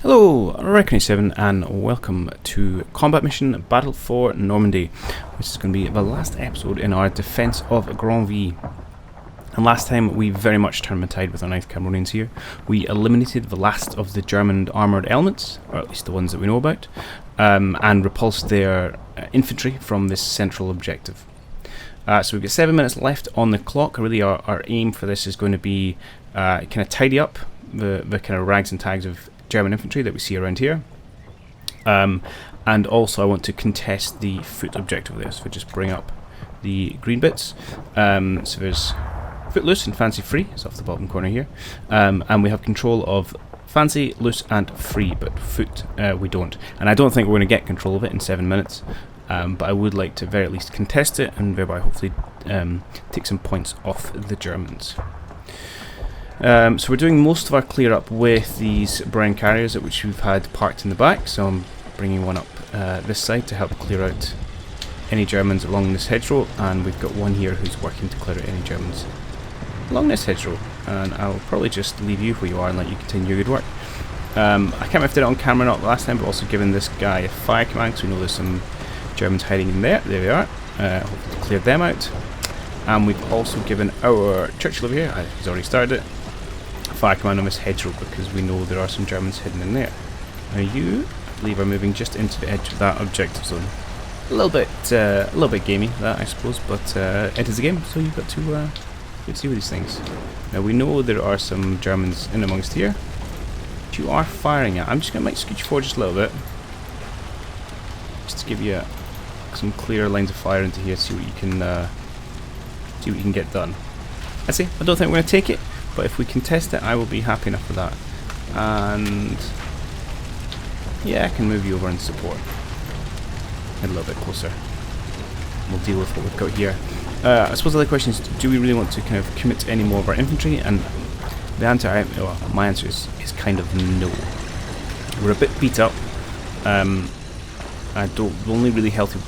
Hello, Reckoning7 and welcome to Combat Mission Battle for Normandy, which is going to be the last episode in our defence of Granville. And last time we very much turned the tide with our 9th Cameronians here. We eliminated the last of the German armoured elements, or at least the ones that we know about, and repulsed their infantry from this central objective. So we've got 7 minutes left on the clock. Really our aim for this is going to be kind of tidy up the kind of rags and tags of German infantry that we see around here, and also I want to contest the foot objective of this. So just bring up the green bits. So there's foot-loose and fancy free. It's off the bottom corner here, and we have control of fancy, loose, and free, but foot we don't. And I don't think we're going to get control of it in 7 minutes. But I would like to very at least contest it, and thereby hopefully take some points off the Germans. So we're doing most of our clear up with these brown carriers, which we've had parked in the back, so I'm bringing one up this side to help clear out any Germans along this hedgerow, and we've got one here who's working to clear out any Germans along this hedgerow, and I'll probably just leave you where you are and let you continue your good work. I can't remember if I did it on camera or not last time, but also given this guy a fire command because we know there's some Germans hiding in there. There they are. Hopefully to clear them out. And we've also given our Churchill over here, he's already started it, fire command on this hedgerow because we know there are some Germans hidden in there. Now you, I believe, are moving just into the edge of that objective zone. A little bit gamey, that I suppose, but it is a game, so you've got to see with these things. Now we know there are some Germans in amongst here, which you are firing at. I'm just going to scoot you forward just a little bit, just to give you some clearer lines of fire into here. See what you can get done. I don't think we're going to take it. But if we contest it, I will be happy enough with that. And yeah, I can move you over and support. Get a little bit closer. We'll deal with what we've got here. I suppose the other question is, do we really want to kind of commit to any more of our infantry? And the answer, my answer is kind of no. We're a bit beat up. The only really healthy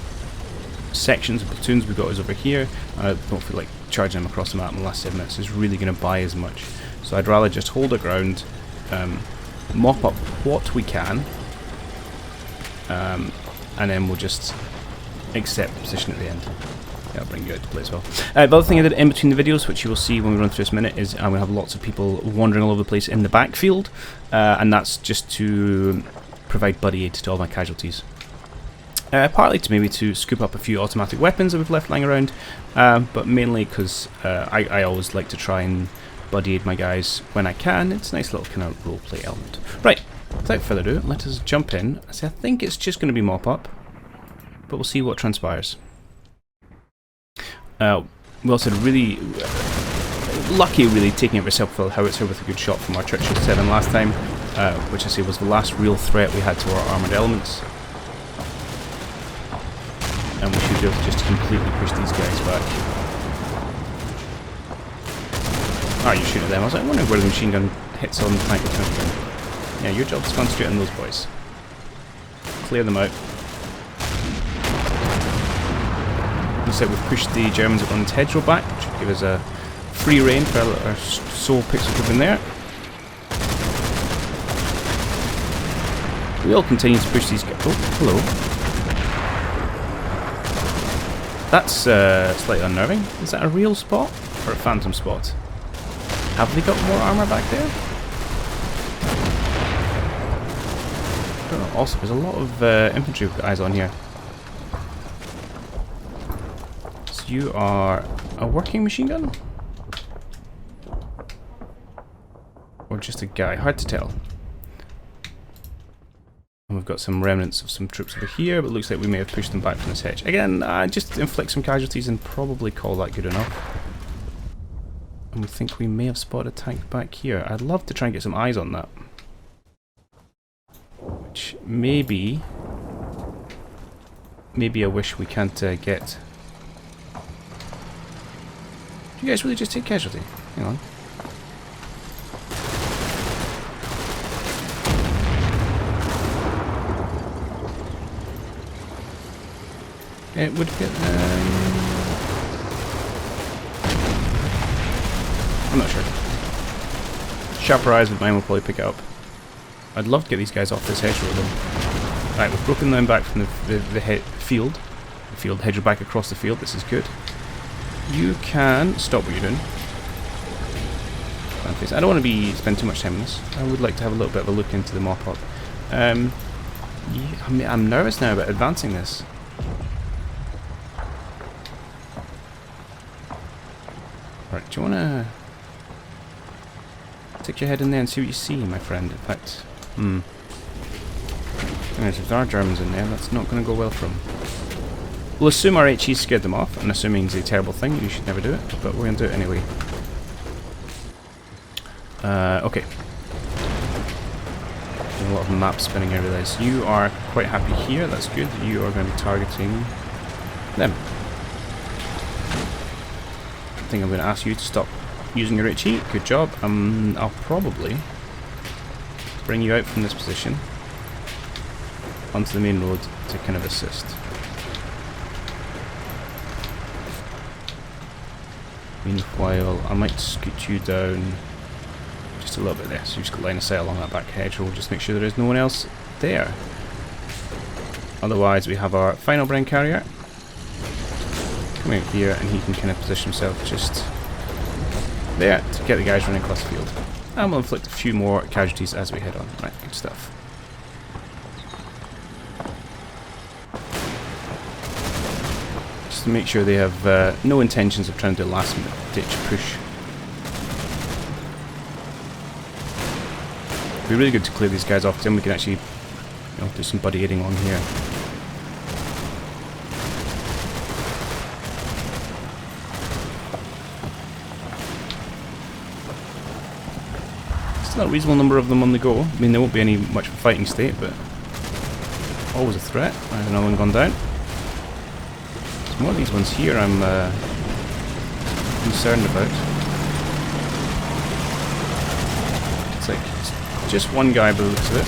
sections and platoons we've got is over here. I don't feel like charging them across the map in the last 7 minutes is really going to buy as much. So I'd rather just hold our ground, mop up what we can, and then we'll just accept the position at the end. Yeah, I'll bring you out to play as well. The other thing I did in between the videos, which you will see when we run through this minute, is I'm going to have lots of people wandering all over the place in the backfield, and that's just to provide buddy aid to all my casualties. Partly to scoop up a few automatic weapons that we've left lying around, but mainly because I always like to try and buddy aid my guys when I can. It's a nice little kind of roleplay element. Right, without further ado, let us jump in. I think it's just going to be mop up, but we'll see what transpires. We also had really lucky, really, taking out the self-propelled howitzer with a good shot from our Churchill 7 last time, which I say was the last real threat we had to our armoured elements. And we should be able to just completely push these guys back. Oh, you shoot at them. I was like, wondering where the machine gun hits on the tank of from. Yeah, your job is to concentrate on those boys. Clear them out. Looks like we've pushed the Germans up on the hedgerow back, which should give us a free rein for our sole pixel group in there. We'll continue to push these guys. Oh, hello. That's slightly unnerving. Is that a real spot or a phantom spot? Have they got more armour back there? I don't know. Also, there's a lot of infantry with eyes on here. So you are a working machine gun? Or just a guy? Hard to tell. And we've got some remnants of some troops over here, but it looks like we may have pushed them back from this hedge. Again, just inflict some casualties and probably call that good enough. And we think we may have spotted a tank back here. I'd love to try and get some eyes on that. Which maybe a wish we can't get. Do you guys really just take casualty? Hang on. It would get I'm not sure. Sharper eyes with mine will probably pick it up. I'd love to get these guys off this hedgerow though. Right, we've broken them back from the field. The field, hedgerow back across the field. This is good. You can stop what you're doing. I don't want to spend too much time on this. I would like to have a little bit of a look into the mop-up. Yeah, I'm nervous now about advancing this. Right, do you want to stick your head in there and see what you see, my friend? In fact, if there are Germans in there, that's not going to go well for them. We'll assume our HE scared them off, and assuming it's a terrible thing, you should never do it, but we're going to do it anyway. Okay. Doing a lot of map spinning, I realise. You are quite happy here, that's good. You are going to be targeting them. I think I'm going to ask you to stop using your HE. Good job. I'll probably bring you out from this position onto the main road to kind of assist. Meanwhile, I might scoot you down just a little bit there, so you've just got line of sight along that back hedgerow. Just make sure there is no one else there. Otherwise, we have our final brain carrier coming out here, and he can kind of position himself just there to get the guys running across the field. And we'll inflict a few more casualties as we head on. Right, good stuff. Just to make sure they have no intentions of trying to do a last minute ditch push. It'd be really good to clear these guys off, because then we can actually, do some buddy aiding on here. Still a reasonable number of them on the go. I mean, there won't be any much of a fighting state, but always a threat. There's another one gone down. There's more of these ones here I'm concerned about. It's like just one guy by the looks of it.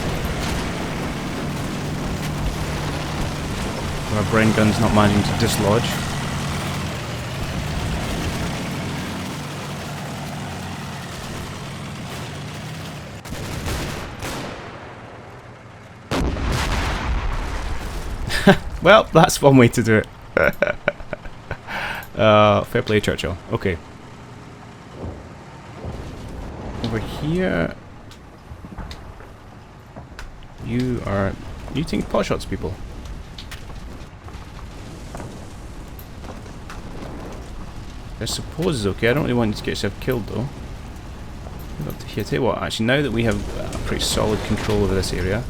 Our brain gun's not managing to dislodge. Well, that's one way to do it. Fair play, Churchill. Okay. Over here, you taking pot shots, people. I suppose is okay. I don't really want you to get yourself killed though. Up to here. Tell you what, actually, now that we have a pretty solid control over this area,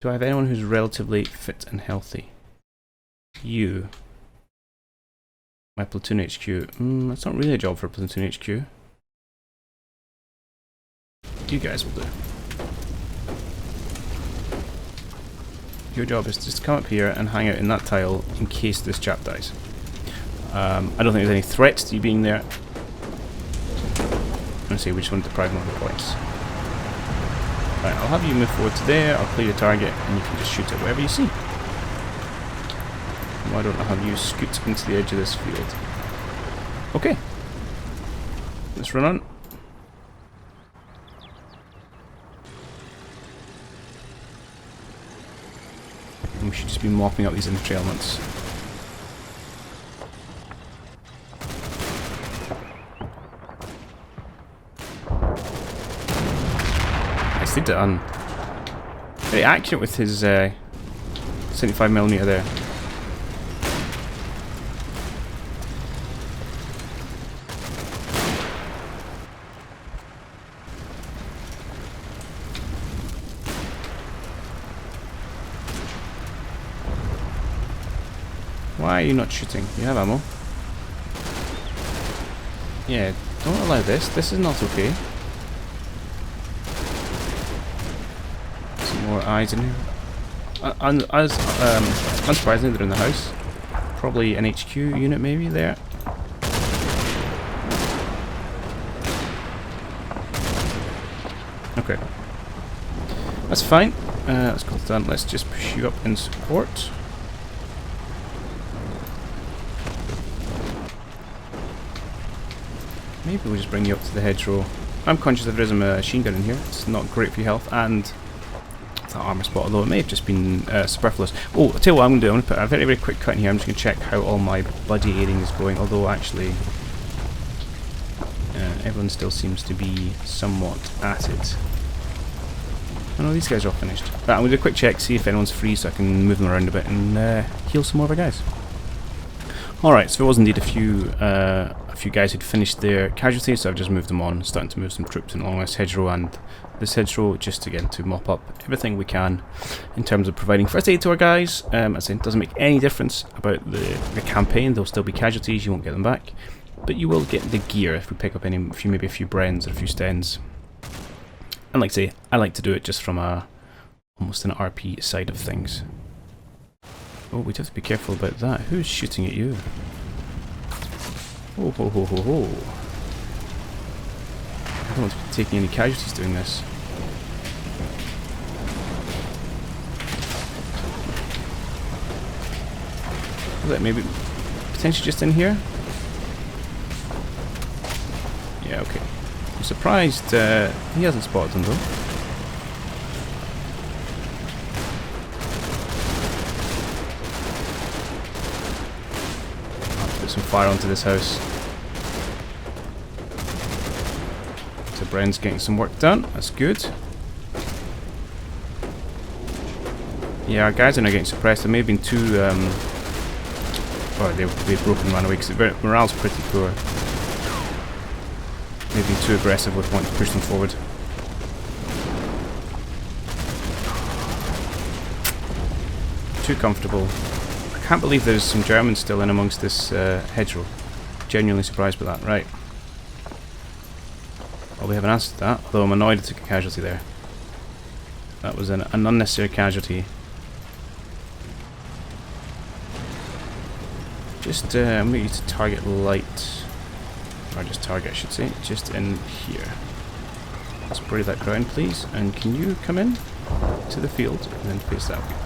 do I have anyone who's relatively fit and healthy? You. My platoon HQ. That's not really a job for a platoon HQ. You guys will do. Your job is just to come up here and hang out in that tile in case this chap dies. I don't think there's any threat to you being there. I'm going to say we just want to deprive him of the points. Right, I'll have you move forward to there, I'll clear your target, and you can just shoot at whatever you see. Why don't I have you scoot into the edge of this field? Okay. Let's run on. And we should just be mopping up these infantry elements. Nicely done. Very accurate with his 75mm there. Why are you not shooting? You have ammo. Yeah, don't allow this. This is not okay. Some more eyes in here. Unsurprisingly, they're in the house. Probably an HQ unit, maybe, there. Okay. That's fine. Let's go down. Let's just push you up in support. Maybe we'll just bring you up to the hedgerow. I'm conscious that there is a machine gun in here. It's not great for your health, and that armor spot, although it may have just been superfluous. Oh, I'll tell you what I'm going to do. I'm going to put a very, very quick cut in here. I'm just going to check how all my buddy aiding is going, although actually everyone still seems to be somewhat at it. Oh no, these guys are all finished. Right, I'm going to do a quick check, see if anyone's free so I can move them around a bit and heal some more of our guys. Alright, so there was indeed a few guys who'd finished their casualties, so I've just moved them on, starting to move some troops in along this hedgerow and this hedgerow, just again to mop up everything we can in terms of providing first aid to our guys. As I say, it doesn't make any difference about the campaign. There'll still be casualties, you won't get them back, but you will get the gear if we pick up maybe a few Brens or a few Stens. And like I say, I like to do it just from almost an RP side of things. Oh, we'd have to be careful about that. Who's shooting at you? Oh, ho, ho, ho, ho. I don't want to be taking any casualties doing this. Is that maybe potentially just in here? Yeah, okay. I'm surprised he hasn't spotted them though. Put some fire onto this house. So Bren's getting some work done. That's good. Yeah, our guys are now getting suppressed. There may have been two. Or they've broken and ran away because morale's pretty poor. They've been too aggressive with wanting to push them forward. Too comfortable. I can't believe there's some Germans still in amongst this hedgerow. Genuinely surprised by that. Right. Well, we have an answer to that, although I'm annoyed I took a casualty there. That was an unnecessary casualty. Just, I'm going to use target light. Or just target, I should say. Just in here. Spray that ground, please. And can you come in to the field and then face that way?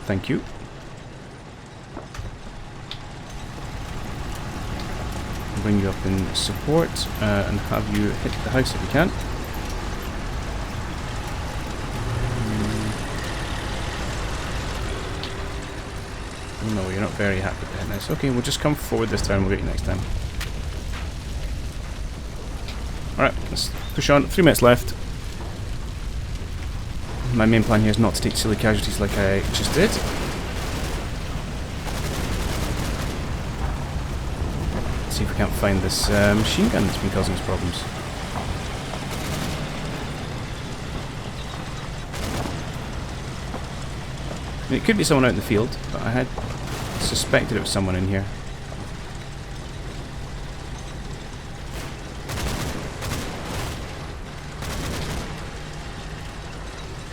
Thank you. Bring you up in support and have you hit the house if you can. No, you're not very happy with that. Nice. Okay, we'll just come forward this time. We'll get you next time. Alright, let's push on. 3 minutes left. My main plan here is not to take silly casualties like I just did. Let's see if we can't find this machine gun that's been causing us problems. I mean, it could be someone out in the field, but I had suspected it was someone in here.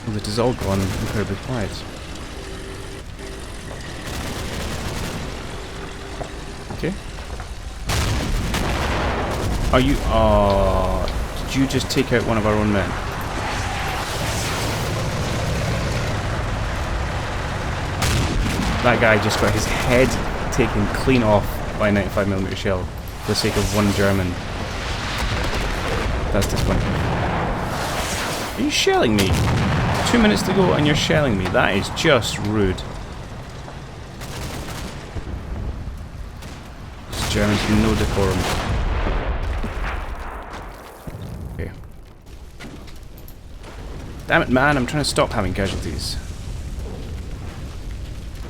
Well, it is all gone incredibly quiet. Okay. Are you... Oh, did you just take out one of our own men? That guy just got his head taken clean off by a 95mm shell for the sake of one German. That's disappointing. Are you shelling me? 2 minutes to go and you're shelling me. That is just rude. These Germans have no decorum. Okay. Damn it, man, I'm trying to stop having casualties.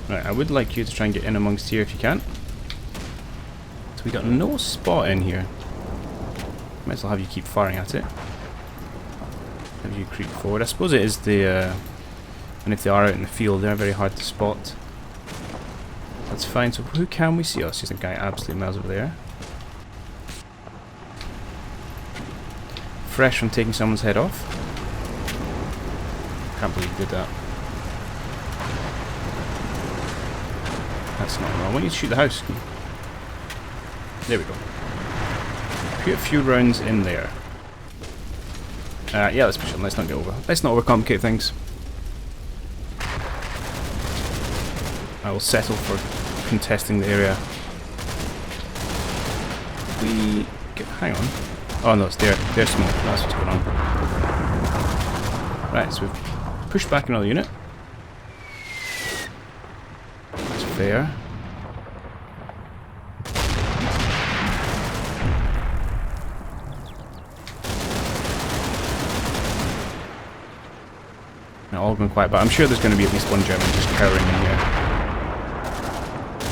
Right, I would like you to try and get in amongst here if you can. So we got no spot in here. Might as well have you keep firing at it. Have you creep forward. I suppose it is the... and if they are out in the field, they're very hard to spot. That's fine. So who can we see? Oh, it's just a guy absolutely miles over there. Fresh from taking someone's head off. Can't believe he did that. That's not wrong. I want you to shoot the house. There we go. Put a few rounds in there. Yeah, let's push on. Let's not get over. Let's not overcomplicate things. I will settle for contesting the area. We get, hang on. Oh no, it's their smoke. That's what's going on. Right, so we've Push back another unit. That's fair. Now all going quiet, but I'm sure there's going to be at least one German just cowering in here.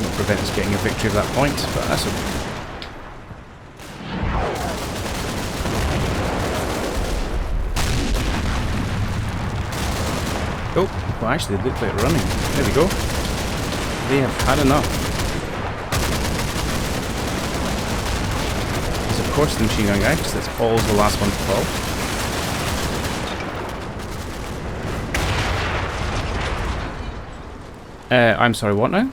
Won't prevent us getting a victory at that point, but that's okay. Oh, well actually they look like running. There we go. They have had enough. There's of course the machine gun guy, because that's always the last one to fall. I'm sorry, what now?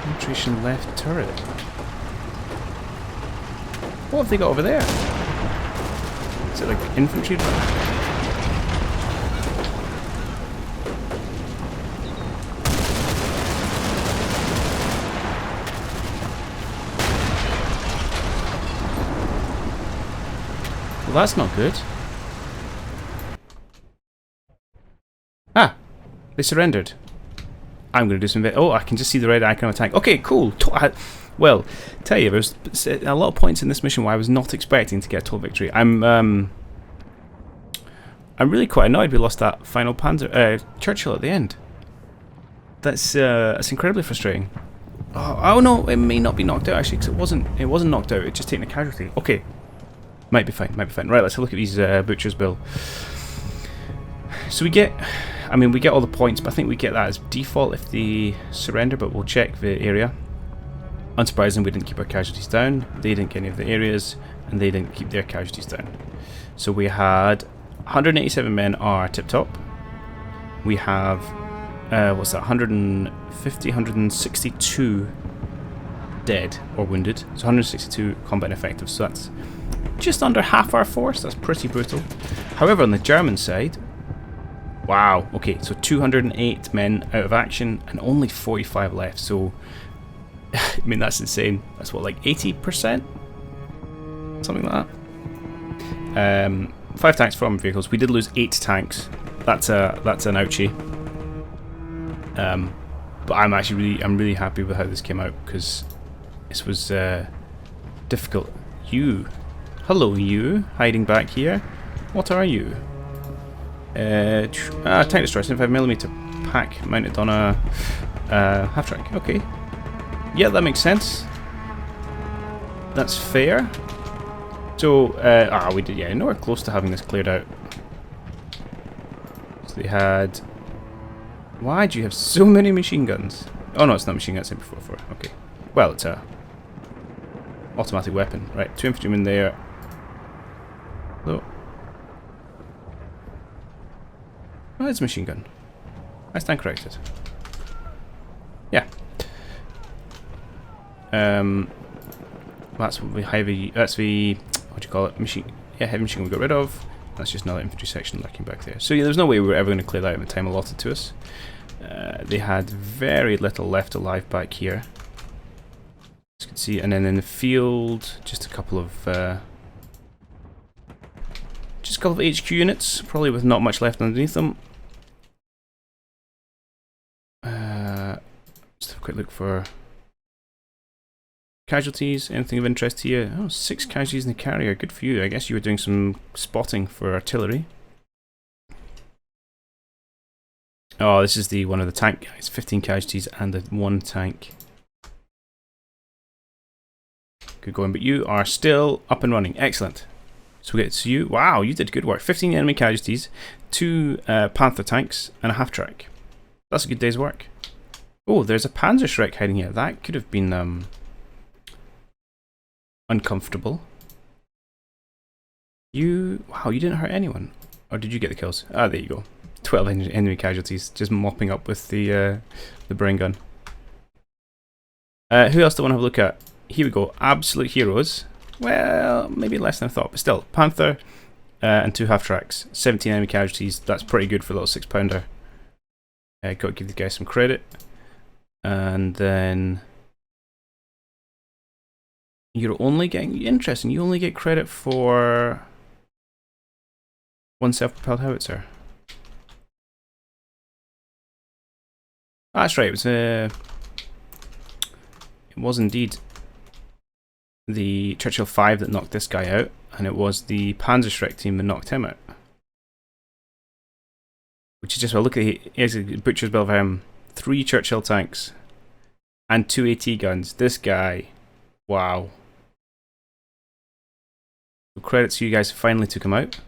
Penetration left turret. What have they got over there? Is it like infantry? Well, that's not good. Ah! They surrendered. I'm going to do some... Oh, I can just see the red icon of attack. Okay, cool. Well, tell you, there's a lot of points in this mission where I was not expecting to get a total victory. I'm really quite annoyed we lost that final Panzer... Churchill at the end. That's incredibly frustrating. Oh no, it may not be knocked out actually, because it wasn't knocked out, it just taken a casualty. Okay. Might be fine, might be fine. Right, let's have a look at these Butcher's Bill. So we get... I mean, we get all the points, but I think we get that as default if they surrender, but we'll check the area. Unsurprisingly, we didn't keep our casualties down, they didn't get any of the areas, and they didn't keep their casualties down. So we had 187 men are tip-top. We have, what's that, 150, 162 dead or wounded. So 162 combat ineffective, so that's just under half our force. That's pretty brutal. However, on the German side, wow, okay, so 208 men out of action and only 45 left, so I mean that's insane. That's what, like 80%? Something like that. 5 tanks from vehicles. We did lose 8 tanks. That's an ouchie. But I'm actually really happy with how this came out, because this was difficult. Hello you, hiding back here. What are you? Tank destroyer, 75mm pack mounted on a half track. Okay. Yeah, that makes sense. That's fair. So, we did, yeah, nowhere close to having this cleared out. So they had... Why do you have so many machine guns? Oh no, it's not machine guns, it's MP44. Okay. Well, it's a automatic weapon. Right, 2 infantrymen there. Oh. Oh, it's a machine gun. I stand corrected. Yeah. That's what that's the what do you call it? Heavy machine we got rid of. That's just another infantry section lurking back there. So yeah, there's no way we were ever going to clear that out in the time allotted to us. They had very little left alive back here. As you can see, and then in the field, just a couple of HQ units, probably with not much left underneath them. Just have a quick look for casualties. Anything of interest here? Oh, 6 casualties in the carrier. Good for you. I guess you were doing some spotting for artillery. Oh, this is one of the tank guys. 15 casualties and 1 tank. Good going, but you are still up and running. Excellent. So we get to you. Wow, you did good work. 15 enemy casualties, 2 Panther tanks, and a half track. That's a good day's work. Oh, there's a Panzerschreck hiding here. That could have been uncomfortable. Wow, you didn't hurt anyone. Or did you get the kills? Ah, there you go. 12 enemy casualties, just mopping up with the brain gun. Who else do I want to have a look at? Here we go. Absolute heroes. Well, maybe less than I thought, but still. Panther and 2 half tracks. 17 enemy casualties. That's pretty good for a little 6-pounder. Got to give the guy some credit. And then You're only getting... Interesting, you only get credit for one self-propelled howitzer. That's right, it was indeed the Churchill 5 that knocked this guy out, and it was the Panzerschreck team that knocked him out. Which is just, well, look at it, here's a Butcher's Bill of him, 3 Churchill tanks, and 2 AT guns. This guy, wow. So credit to you guys who finally took him out.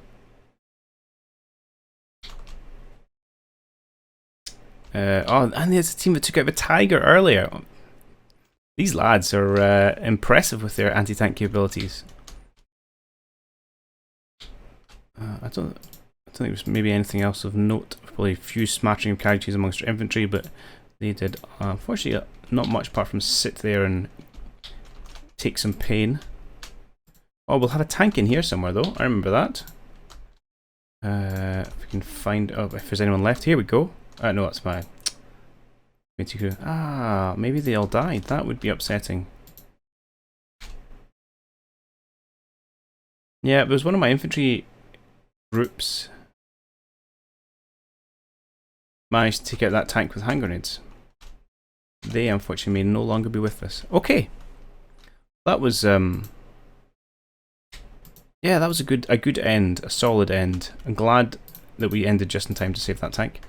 Oh, and there's a team that took out the Tiger earlier. These lads are impressive with their anti-tank capabilities. I don't think there's maybe anything else of note. Probably a few smattering of casualties amongst our infantry, but they did, unfortunately, not much apart from sit there and take some pain. Oh, we'll have a tank in here somewhere, though. I remember that. If we can find... Oh, if there's anyone left. Here we go. No, that's my... Ah, maybe they all died. That would be upsetting. Yeah, it was one of my infantry groups managed to take out that tank with hand grenades. They, unfortunately, may no longer be with us. Okay. That was... Yeah, that was a good end, a solid end. I'm glad that we ended just in time to save that tank.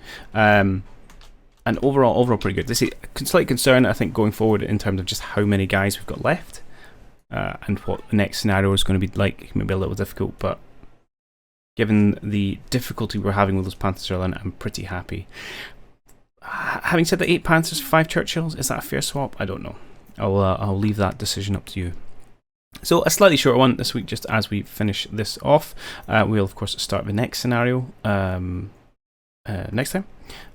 And overall pretty good. This is a slight concern, I think, going forward in terms of just how many guys we've got left, and what the next scenario is going to be like. It may be a little difficult, but given the difficulty we're having with those Panthers early on, I'm pretty happy. Having said that, 8 Panthers, 5 Churchills, is that a fair swap? I don't know. I'll leave that decision up to you. So a slightly shorter one this week, just as we finish this off. We'll of course start the next scenario next time,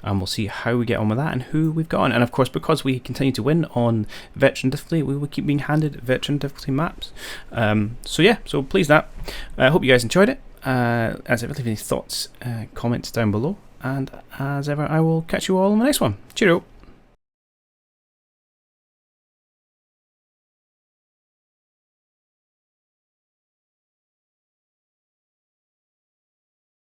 and we'll see how we get on with that and who we've got on. And of course, because we continue to win on veteran difficulty, we will keep being handed veteran difficulty maps. So yeah, so please that. I hope you guys enjoyed it. As ever, leave any thoughts, comments down below, and as ever, I will catch you all on the next one. Cheerio.